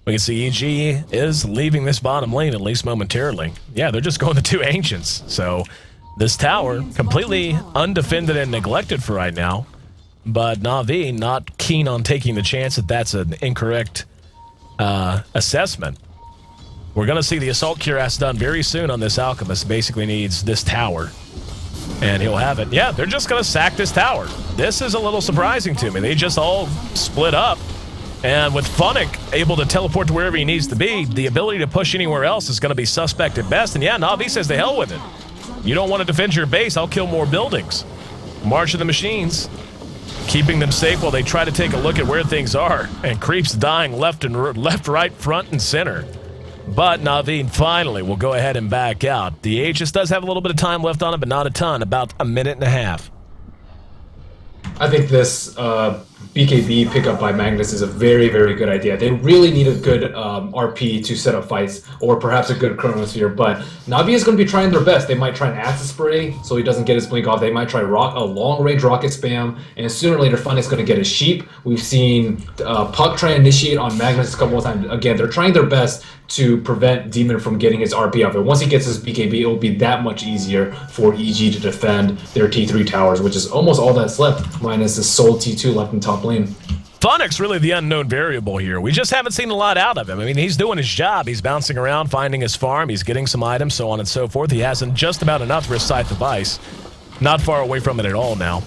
We can see EG is leaving this bottom lane, at least momentarily. Yeah, they're just going to 2 Ancients. So this tower, completely undefended and neglected for right now. But NaVi not keen on taking the chance that that's an incorrect assessment. We're going to see the Assault Cuirass done very soon on this Alchemist. Basically needs this tower, and he'll have it. Yeah, they're just going to sack this tower. This is a little surprising to me. They just all split up. And with Funnick able to teleport to wherever he needs to be, the ability to push anywhere else is going to be suspect at best. And yeah, NaVi says the hell with it. You don't want to defend your base, I'll kill more buildings. March of the Machines, keeping them safe while they try to take a look at where things are. And Creep's dying left, right, front, and center. But NaVi finally will go ahead and back out. The Aegis does have a little bit of time left on it, but not a ton, about a minute and a half. I think this BKB pickup by Magnus is a very, very good idea. They really need a good RP to set up fights, or perhaps a good Chronosphere, but NaVi is going to be trying their best. They might try an Acid Spray so he doesn't get his blink off. They might try a long-range rocket spam, and sooner or later Funnick's going to get a Sheep. We've seen Puck try and initiate on Magnus a couple of times. Again, they're trying their best to prevent Demon from getting his RP off. But once he gets his BKB, it will be that much easier for EG to defend their T3 towers, which is almost all that's left, minus his sole T2 left in top lane. Funnick's really the unknown variable here. We just haven't seen a lot out of him. I mean, he's doing his job. He's bouncing around, finding his farm. He's getting some items, so on and so forth. He hasn't just about enough for his Scythe of Ice. Not far away from it at all now.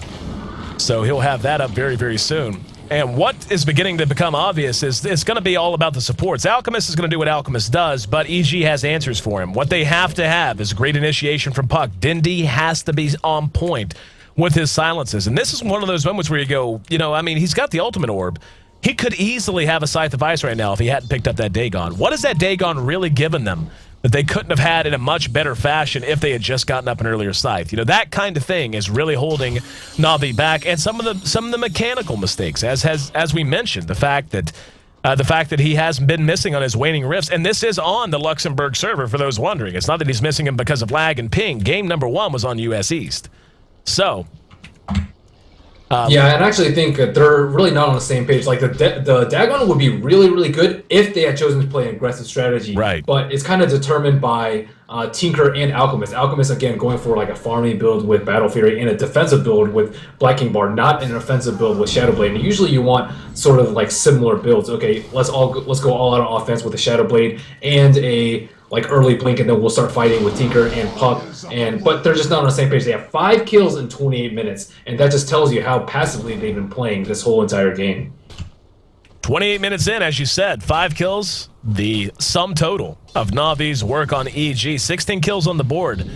So he'll have that up very, very soon. And what is beginning to become obvious is it's going to be all about the supports. Alchemist is going to do what Alchemist does, but EG has answers for him. What they have to have is great initiation from Puck. Dindy has to be on point with his silences. And this is one of those moments where you go, he's got the ultimate orb. He could easily have a Scythe of Ice right now if he hadn't picked up that Dagon. What has that Dagon really given them that they couldn't have had in a much better fashion if they had just gotten up an earlier Scythe? That kind of thing is really holding NaVi back, and some of the mechanical mistakes, as we mentioned, the fact that he has been missing on his waning rifts, and this is on the Luxembourg server for those wondering. It's not that he's missing him because of lag and ping. Game number 1 was on US East. So yeah, and I actually think that they're really not on the same page. Like the Dagon would be really, really good if they had chosen to play an aggressive strategy. Right. But it's kind of determined by Tinker and Alchemist. Alchemist, again, going for like a farming build with Battle Fury and a defensive build with Black King Bard, not an offensive build with Shadowblade. And usually you want sort of like similar builds. Okay, let's go all out on offense with a Shadowblade and a early blink, and then we'll start fighting with Tinker and Puck. But they're just not on the same page. They have 5 kills in 28 minutes, and that just tells you how passively they've been playing this whole entire game. 28 minutes in, as you said, 5 kills, the sum total of NaVi's work on EG. 16 kills on the board.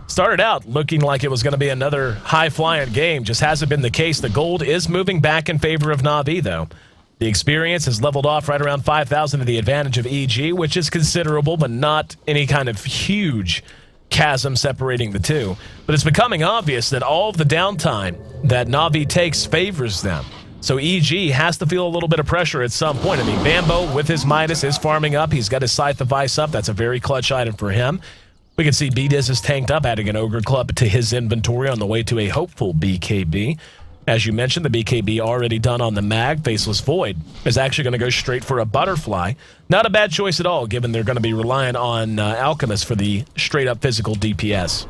Started out looking like it was going to be another high-flying game. Just hasn't been the case. The gold is moving back in favor of NaVi, though. The experience has leveled off right around 5,000 to the advantage of EG, which is considerable, but not any kind of huge chasm separating the two. But it's becoming obvious that all of the downtime that NaVi takes favors them. So EG has to feel a little bit of pressure at some point. Bambo, with his Midas, is farming up. He's got his Scythe of Ice up. That's a very clutch item for him. We can see B-Diz is tanked up, adding an Ogre Club to his inventory on the way to a hopeful BKB. As you mentioned, the BKB already done on the mag. Faceless Void is actually going to go straight for a Butterfly. Not a bad choice at all, given they're going to be relying on Alchemist for the straight-up physical DPS.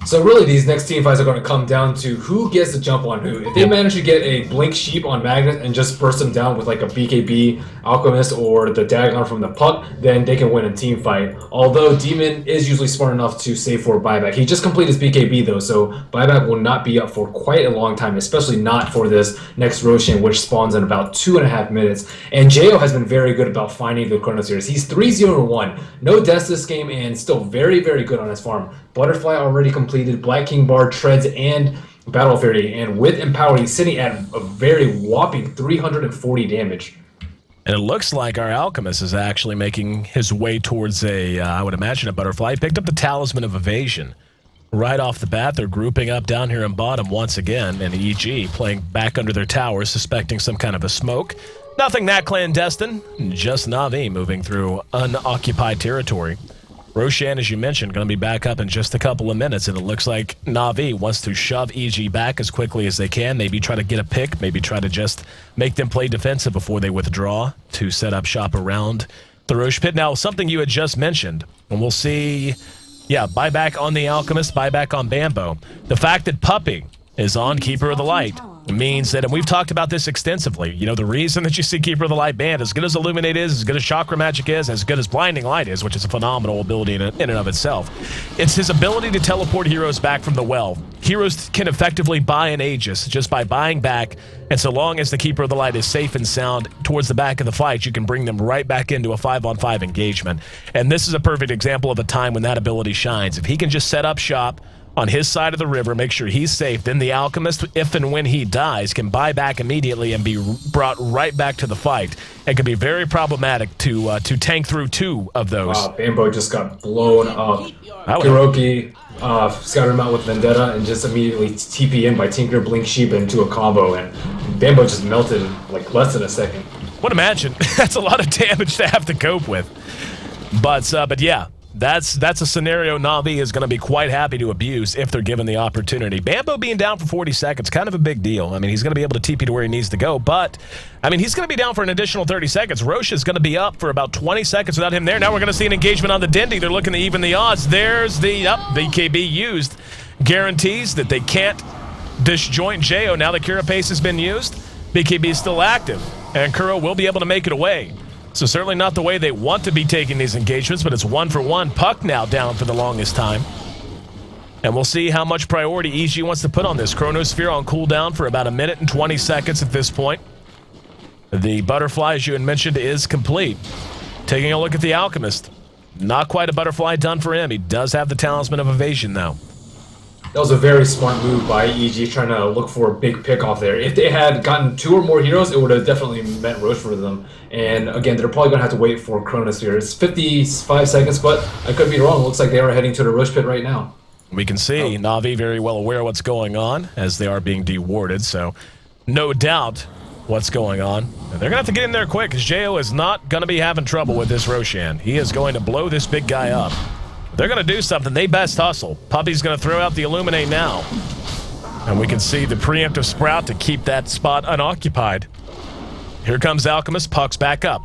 So really, these next team fights are going to come down to who gets the jump on who. If they manage to get a Blink Sheep on Magnus and just burst them down with like a BKB Alchemist or the Dagon from the Puck, then they can win a team fight. Although Demon is usually smart enough to save for buyback. He just completed his BKB though, so buyback will not be up for quite a long time, especially not for this next Roshan, which spawns in about 2.5 minutes. And Jo has been very good about finding the Chrono Series. He's 3-0-1. No deaths this game and still very, very good on his farm. Butterfly already completed, Black King Bard, Treads, and Battle Fury. And with Empower, he's sitting at a very whopping 340 damage. And it looks like our Alchemist is actually making his way towards I would imagine, a Butterfly. He picked up the Talisman of Evasion. Right off the bat, they're grouping up down here in bottom once again, and EG playing back under their towers, suspecting some kind of a smoke. Nothing that clandestine, just NaVi moving through unoccupied territory. Roshan, as you mentioned, going to be back up in just a couple of minutes, and it looks like NaVi wants to shove EG back as quickly as they can, maybe try to get a pick, maybe try to just make them play defensive before they withdraw to set up shop around the Roche Pit. Now, something you had just mentioned, and we'll see, buyback on the Alchemist, buyback on Bambo. The fact that Puppy is on Keeper of the Light means that, and we've talked about this extensively, the reason that you see Keeper of the Light banned, as good as Illuminate is, as good as Chakra Magic is, as good as Blinding Light is, which is a phenomenal ability in and of itself, it's his ability to teleport heroes back from the well. Heroes can effectively buy an Aegis just by buying back, and so long as the Keeper of the Light is safe and sound towards the back of the fight, you can bring them right back into a 5-on-5 engagement. And this is a perfect example of a time when that ability shines. If he can just set up shop on his side of the river, make sure he's safe, then the Alchemist, if and when he dies, can buy back immediately and be brought right back to the fight. It can be very problematic to tank through 2 of those. Wow, Bambo just got blown up. Hiroki scouted him out with Vendetta and just immediately TP in by Tinker, Blink Sheep into a combo, and Bambo just melted in like less than a second. Would imagine. That's a lot of damage to have to cope with. But yeah. That's a scenario NaVi is going to be quite happy to abuse if they're given the opportunity. Bambo being down for 40 seconds, kind of a big deal. He's going to be able to TP to where he needs to go, but, he's going to be down for an additional 30 seconds. Roche is going to be up for about 20 seconds without him there. Now we're going to see an engagement on the Dindy. They're looking to even the odds. There's the BKB used. Guarantees that they can't disjoint Jo. Now the Carapace has been used. BKB is still active, and Kuro will be able to make it away. So certainly not the way they want to be taking these engagements, but it's 1-for-1. Puck now down for the longest time. And we'll see how much priority EG wants to put on this. Chronosphere on cooldown for about 1 minute and 20 seconds at this point. The butterfly, as you had mentioned, is complete. Taking a look at the Alchemist. Not quite a butterfly done for him. He does have the Talisman of Evasion, though. That was a very smart move by EG, trying to look for a big pick off there. If they had gotten 2 or more heroes, it would have definitely meant Roche for them. And again, they're probably going to have to wait for Chronosphere. It's 55 seconds, but I could be wrong. It looks like they are heading to the Roche pit right now. We can see NaVi very well aware of what's going on as they are being dewarded, so no doubt what's going on. And they're going to have to get in there quick because Jo is not going to be having trouble with this Roshan. He is going to blow this big guy up. They're going to do something. They best hustle. Puppy's going to throw out the Illuminate now. And we can see the preemptive Sprout to keep that spot unoccupied. Here comes Alchemist. Puck's back up.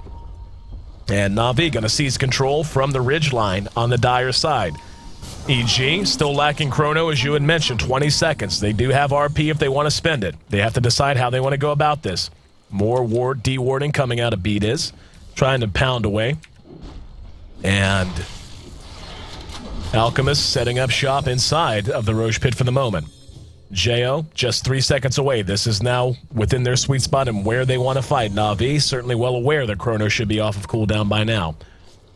And NaVi going to seize control from the ridge line on the Dire side. EG still lacking Chrono, as you had mentioned, 20 seconds. They do have RP if they want to spend it. They have to decide how they want to go about this. More dewarding coming out of Beat trying to pound away. And Alchemist setting up shop inside of the Roche pit for the moment. Jo just 3 seconds away. This is now within their sweet spot and where they want to fight. NaVi certainly well aware that Chrono should be off of cooldown by now.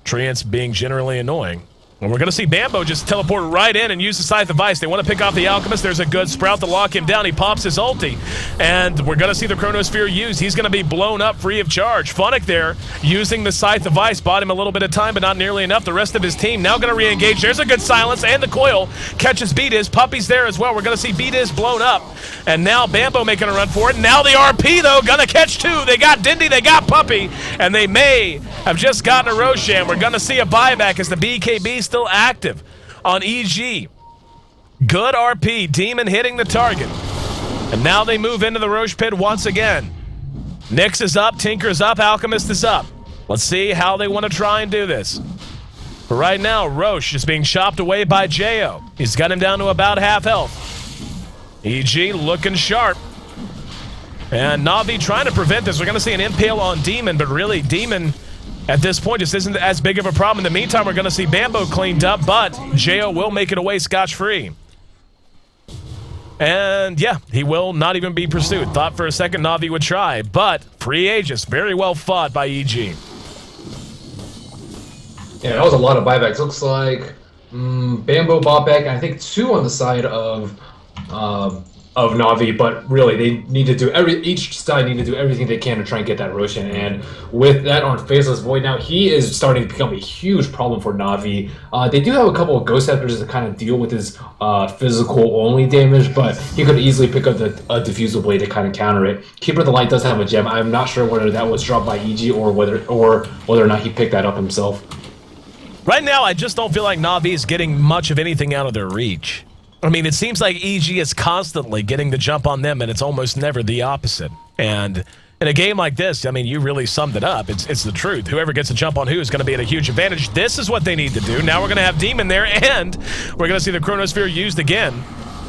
Treants being generally annoying. And we're going to see Bambo just teleport right in and use the Scythe of Ice. They want to pick off the Alchemist. There's a good Sprout to lock him down. He pops his ulti. And we're going to see the Chronosphere used. He's going to be blown up free of charge. Funnick there using the Scythe of Ice. Bought him a little bit of time, but not nearly enough. The rest of his team now going to re-engage. There's a good silence, and the coil catches Beat. Puppy's there as well. We're going to see Beat blown up. And now Bambo making a run for it. Now the RP, though, going to catch 2. They got Dindy, they got Puppy, and they may have just gotten a Roshan. We're going to see a buyback as the BKB still active on EG. Good RP. Demon hitting the target. And now they move into the Roche pit once again. Nyx is up. Tinker's up. Alchemist is up. Let's see how they want to try and do this. But right now, Roche is being chopped away by Jo. He's got him down to about half health. EG looking sharp. And NaVi trying to prevent this. We're going to see an impale on Demon, but really, Demon at this point just isn't as big of a problem. In the meantime, we're going to see Bambo cleaned up, but Jo will make it away scotch-free. And yeah, he will not even be pursued. Thought for a second NaVi would try, but free Aegis, very well fought by EG. Yeah, that was a lot of buybacks. Looks like Bambo bought back, I think, 2 on the side of NaVi, but really they need to do each side need to do everything they can to try and get that Roshan. And with that on Faceless Void now, he is starting to become a huge problem for NaVi. They do have a couple of Ghost Scepters to kind of deal with his physical only damage, but he could easily pick up a Diffusal Blade to kind of counter it. Keeper of the Light does have a gem. I'm not sure whether that was dropped by EG or whether or not he picked that up himself. Right now, I just don't feel like NaVi is getting much of anything out of their reach. I mean, it seems like EG is constantly getting the jump on them, and it's almost never the opposite. And in a game like this, I mean, you really summed it up. It's the truth. Whoever gets a jump on who is going to be at a huge advantage. This is what they need to do. Now we're going to have Demon there, and we're going to see the Chronosphere used again.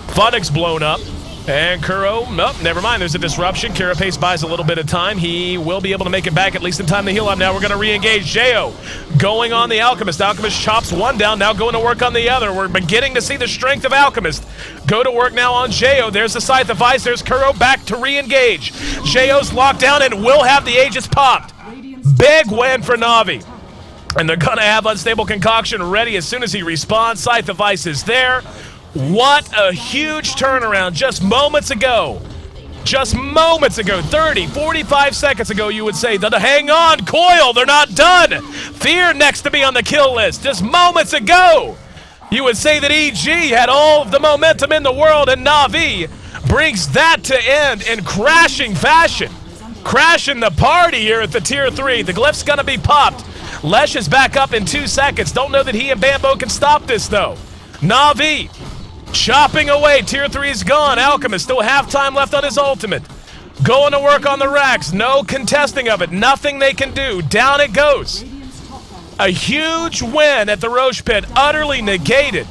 Funnick's blown up. And Kuro, nope, never mind. There's a disruption. Carapace buys a little bit of time. He will be able to make it back, at least in time to heal up. Now we're going to re-engage Jo. Going on the Alchemist. Alchemist chops one down, now going to work on the other. We're beginning to see the strength of Alchemist. Go to work now on Jo. There's the Scythe of Ice. There's Kuro back to re-engage. Jo's locked down and will have the Aegis popped. Big win for NaVi. And they're going to have Unstable Concoction ready as soon as he respawns. Scythe of Ice is there. What a huge turnaround just moments ago. Just moments ago, 30, 45 seconds ago, you would say, hang on, Coil, they're not done. Fear next to me on the kill list. Just moments ago, you would say that EG had all of the momentum in the world, and NaVi brings that to end in crashing fashion. Crashing the party here at the Tier 3. The glyph's gonna be popped. Lesh is back up in 2 seconds. Don't know that he and Bambo can stop this, though. NaVi chopping away. Tier 3 is gone. Alchemist still half time left on his ultimate. Going to work on the racks. No contesting of it. Nothing they can do. Down it goes. A huge win at the Roche pit. Utterly negated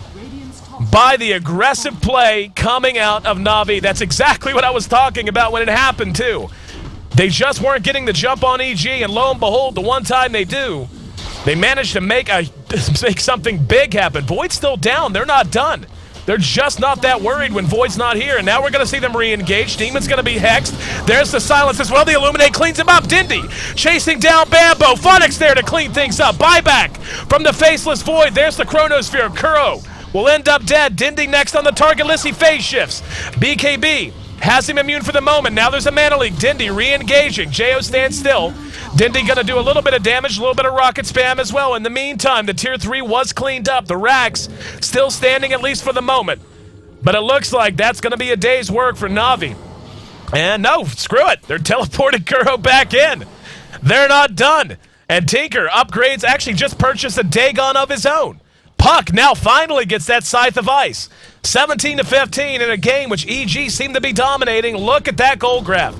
by the aggressive play coming out of NaVi. That's exactly what I was talking about when it happened, too. They just weren't getting the jump on EG, and lo and behold, the one time they do, they managed to make something big happen. Void's still down. They're not done. They're just not that worried when Void's not here. And now we're going to see them re-engage. Demon's going to be hexed. There's the silence as well. The Illuminate cleans him up. Dindy chasing down Bambo. Funix there to clean things up. Buyback from the Faceless Void. There's the Chronosphere. Kuro will end up dead. Dindy next on the target list. He phase shifts. BKB has him immune for the moment. Now there's a Mana Leak. Dindy re-engaging. Jo stands still. Dindy gonna do a little bit of damage, a little bit of rocket spam as well. In the meantime, the tier 3 was cleaned up. The Rax still standing, at least for the moment. But it looks like that's gonna be a day's work for NaVi. And no, screw it. They're teleporting Kuro back in. They're not done. And Tinker upgrades, actually just purchased a Dagon of his own. Puck now finally gets that Scythe of Ice. 17-15 in a game which EG seemed to be dominating. Look at that goal graph.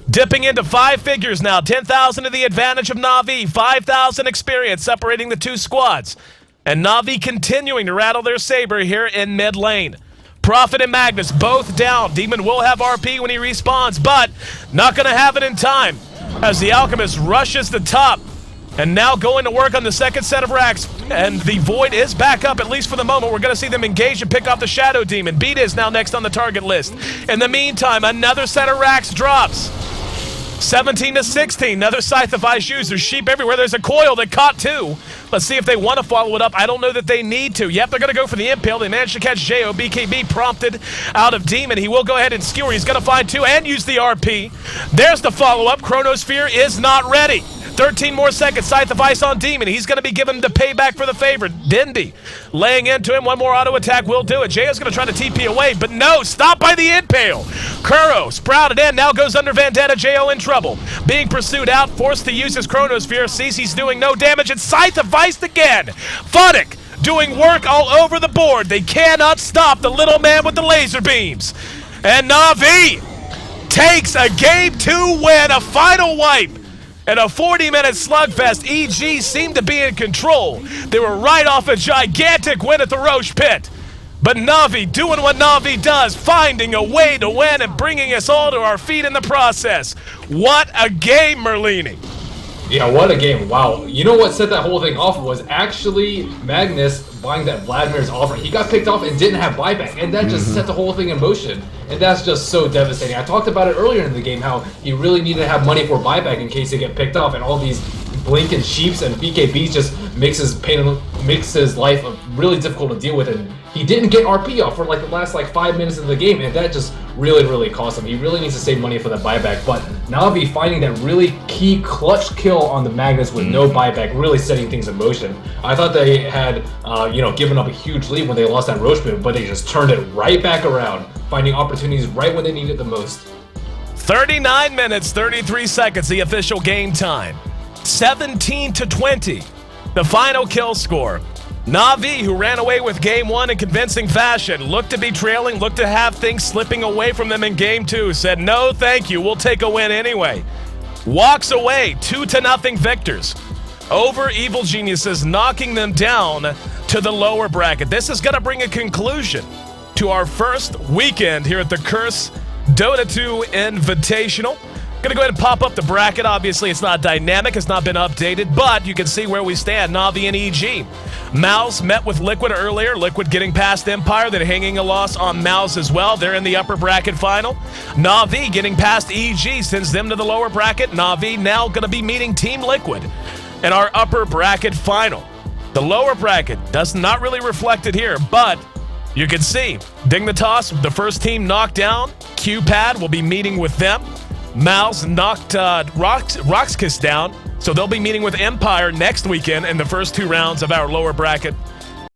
Dipping into 5 figures now. 10,000 to the advantage of NaVi. 5,000 experience separating the two squads. And NaVi continuing to rattle their saber here in mid lane. Prophet and Magnus both down. Demon will have RP when he respawns, but not going to have it in time as the Alchemist rushes the top. And now going to work on the second set of racks. And the Void is back up, at least for the moment. We're going to see them engage and pick off the Shadow Demon. Beat is now next on the target list. In the meantime, another set of racks drops. 17-16, another Scythe of Ice used. There's sheep everywhere. There's a coil that caught 2. Let's see if they want to follow it up. I don't know that they need to. Yep, they're going to go for the Impale. They managed to catch Jo. BKB prompted out of Demon. He will go ahead and skewer. He's going to find 2 and use the RP. There's the follow-up. Chronosphere is not ready. 13 more seconds. Scythe of Ice on Demon. He's going to be given the payback for the favor. Dindy laying into him. One more auto attack will do it. Jo's going to try to TP away, but no. Stop by the Impale. Kuro sprouted in. Now goes under Vendetta. Jo in trouble. Being pursued out. Forced to use his Chronosphere. Cece's doing no damage. And Scythe of Ice again. Funnick doing work all over the board. They cannot stop the little man with the laser beams. And NaVi takes a Game 2 win. A final wipe. In a 40-minute slugfest, EG seemed to be in control. They were right off a gigantic win at the Roche Pit. But NaVi doing what NaVi does, finding a way to win and bringing us all to our feet in the process. What a game, Merlini. Yeah, what a game. Wow. You know what set that whole thing off was actually Magnus buying that Vladimir's offer. He got picked off and didn't have buyback, and that just set the whole thing in motion. And that's just so devastating. I talked about it earlier in the game, how he really needed to have money for buyback in case they get picked off, and all these Blinken Sheeps and BKBs just makes his life really difficult to deal with. And he didn't get RP off for like the last 5 minutes of the game, and that just really cost him. He really needs to save money for that buyback. But NaVi finding that really key clutch kill on the Magnus with no buyback, really setting things in motion. I thought they had given up a huge lead when they lost that Roche Pit, but they just turned it right back around, finding opportunities right when they needed the most. 39 minutes, 33 seconds, the official game time. 17-20, the final kill score. NaVi, who ran away with Game 1 in convincing fashion, looked to be trailing, looked to have things slipping away from them in Game 2, said, no, thank you, we'll take a win anyway. Walks away, 2-0 victors over Evil Geniuses, knocking them down to the lower bracket. This is going to bring a conclusion to our first weekend here at the Curse Dota 2 Invitational. Gonna go ahead and pop up the bracket. Obviously, it's not dynamic, it's not been updated, but you can see where we stand, NaVi and EG. Mouse met with Liquid earlier. Liquid getting past Empire, then hanging a loss on Mouse as well. They're in the upper bracket final. NaVi getting past EG sends them to the lower bracket. NaVi now gonna be meeting Team Liquid in our upper bracket final. The lower bracket does not really reflect it here, but you can see Ding the Toss, the first team knocked down. Q-Pad will be meeting with them. Mouse knocked Roxkiss down, so they'll be meeting with Empire next weekend in the first 2 rounds of our lower bracket